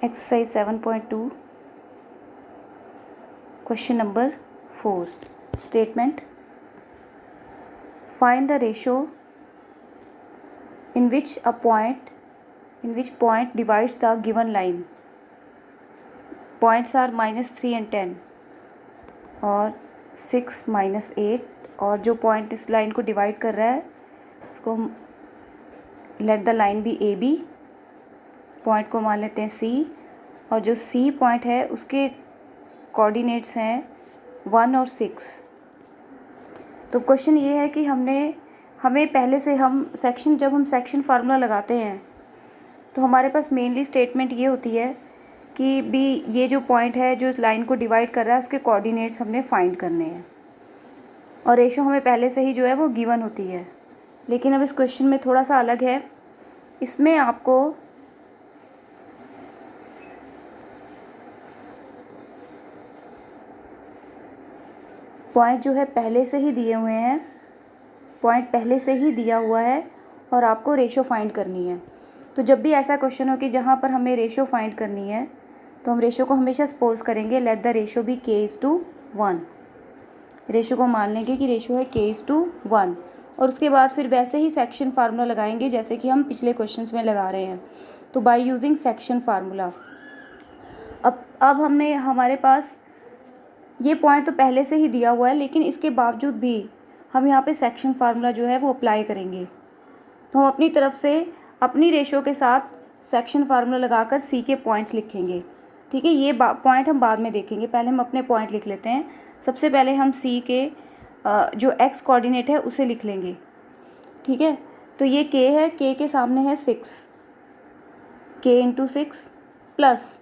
Exercise 7.2, question number 4. Statement: find the ratio in which point divides the given line. Points are -3 and 10 और 6 -8, और जो point इस line को divide कर रहा है उसको let the line be A B, point को मान लेते हैं सी, और जो सी पॉइंट है उसके कोऑर्डिनेट्स हैं 1 और 6। तो क्वेश्चन ये है कि हमें पहले से जब हम सेक्शन फार्मूला लगाते हैं तो हमारे पास मेनली स्टेटमेंट ये होती है कि भी ये जो पॉइंट है जो इस लाइन को डिवाइड कर रहा है उसके कोऑर्डिनेट्स हमने फाइंड करने हैं, और रेशो हमें पहले से ही जो है वो गिवन होती है। लेकिन अब इस क्वेश्चन में थोड़ा सा अलग है, इसमें आपको पॉइंट जो है पहले से ही दिए हुए हैं, पॉइंट पहले से ही दिया हुआ है और आपको रेशो फाइंड करनी है। तो जब भी ऐसा क्वेश्चन हो कि जहाँ पर हमें रेशो फाइंड करनी है तो हम रेशो को हमेशा सपोज करेंगे let the ratio be k:1। Ratio को मान लेंगे कि रेशो है k:1, और उसके बाद फिर वैसे ही सेक्शन फार्मूला लगाएंगे जैसे कि हम पिछले क्वेश्चंस में लगा रहे हैं। तो बाय यूजिंग सेक्शन फार्मूला अब हमारे पास ये पॉइंट तो पहले से ही दिया हुआ है, लेकिन इसके बावजूद भी हम यहाँ पे सेक्शन फार्मूला जो है वो अप्लाई करेंगे। तो हम अपनी तरफ से अपनी रेशो के साथ सेक्शन फार्मूला लगाकर सी के पॉइंट्स लिखेंगे। ठीक है, ये पॉइंट हम बाद में देखेंगे, पहले हम अपने पॉइंट लिख लेते हैं। सबसे पहले हम सी के जो एक्स कोऑर्डिनेट है उसे लिख लेंगे। ठीक है, तो ये के है, के के सामने है 6, के इंटू 6 प्लस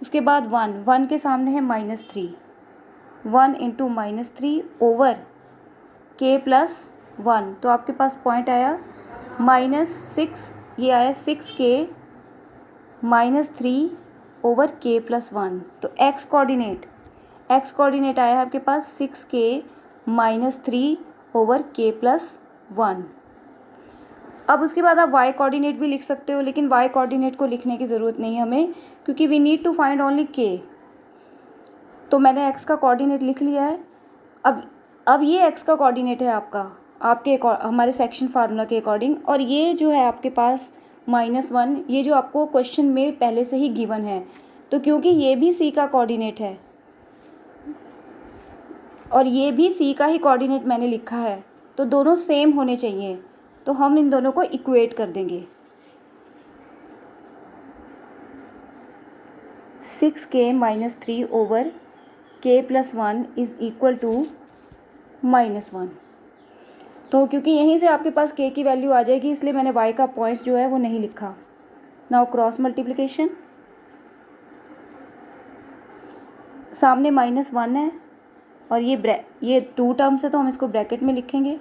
उसके बाद 1 के सामने है -3, 1 इंटू -3 ओवर के प्लस 1। तो आपके पास पॉइंट आया -6, ये आया 6k -3 ओवर k प्लस 1। तो एक्स कोऑर्डिनेट आया आपके पास 6k -3 ओवर k प्लस 1। अब उसके बाद आप y कोऑर्डिनेट भी लिख सकते हो, लेकिन y कोऑर्डिनेट को लिखने की ज़रूरत नहीं है हमें, क्योंकि we need to find only k। तो मैंने x का कोऑर्डिनेट लिख लिया है। अब ये x का कोऑर्डिनेट है आपके हमारे सेक्शन फार्मूला के अकॉर्डिंग, और ये जो है आपके पास -1, ये जो आपको क्वेश्चन में पहले से ही गिवन है। तो क्योंकि ये भी c का कोऑर्डिनेट है और ये भी c का ही कोऑर्डिनेट मैंने लिखा है, तो दोनों सेम होने चाहिए। तो हम इन दोनों को इक्वेट कर देंगे। 6k -3 over k plus 1 is equal to -1। तो क्योंकि यहीं से आपके पास k की वैल्यू आ जाएगी, इसलिए मैंने y का पॉइंट्स जो है वो नहीं लिखा। नाउ क्रॉस मल्टीप्लिकेशन, सामने -1 है और ये 2 टर्म्स है तो हम इसको ब्रैकेट में लिखेंगे।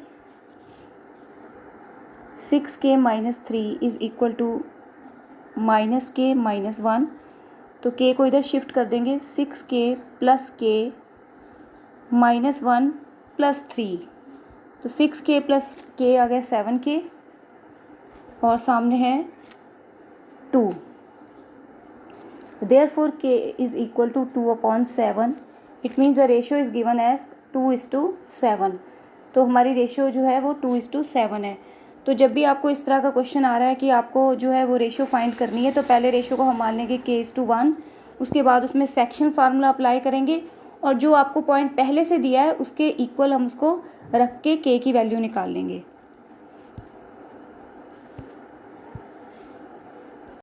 6k -3 is equal to -k -1, तो k को इधर शिफ्ट कर देंगे। 6k प्लस k -1 प्लस 3, तो 6k प्लस k आ गया 7k, और सामने है 2। Therefore k is equal to 2/7। It means the ratio is given as 2:7। तो हमारी रेशियो जो है वो 2:7 है। तो जब भी आपको इस तरह का क्वेश्चन आ रहा है कि आपको जो है वो रेशियो फाइंड करनी है, तो पहले रेशियो को हम मान लेंगे k:1, उसके बाद उसमें सेक्शन फार्मूला अप्लाई करेंगे, और जो आपको पॉइंट पहले से दिया है उसके इक्वल हम उसको रख के k की वैल्यू निकाल लेंगे।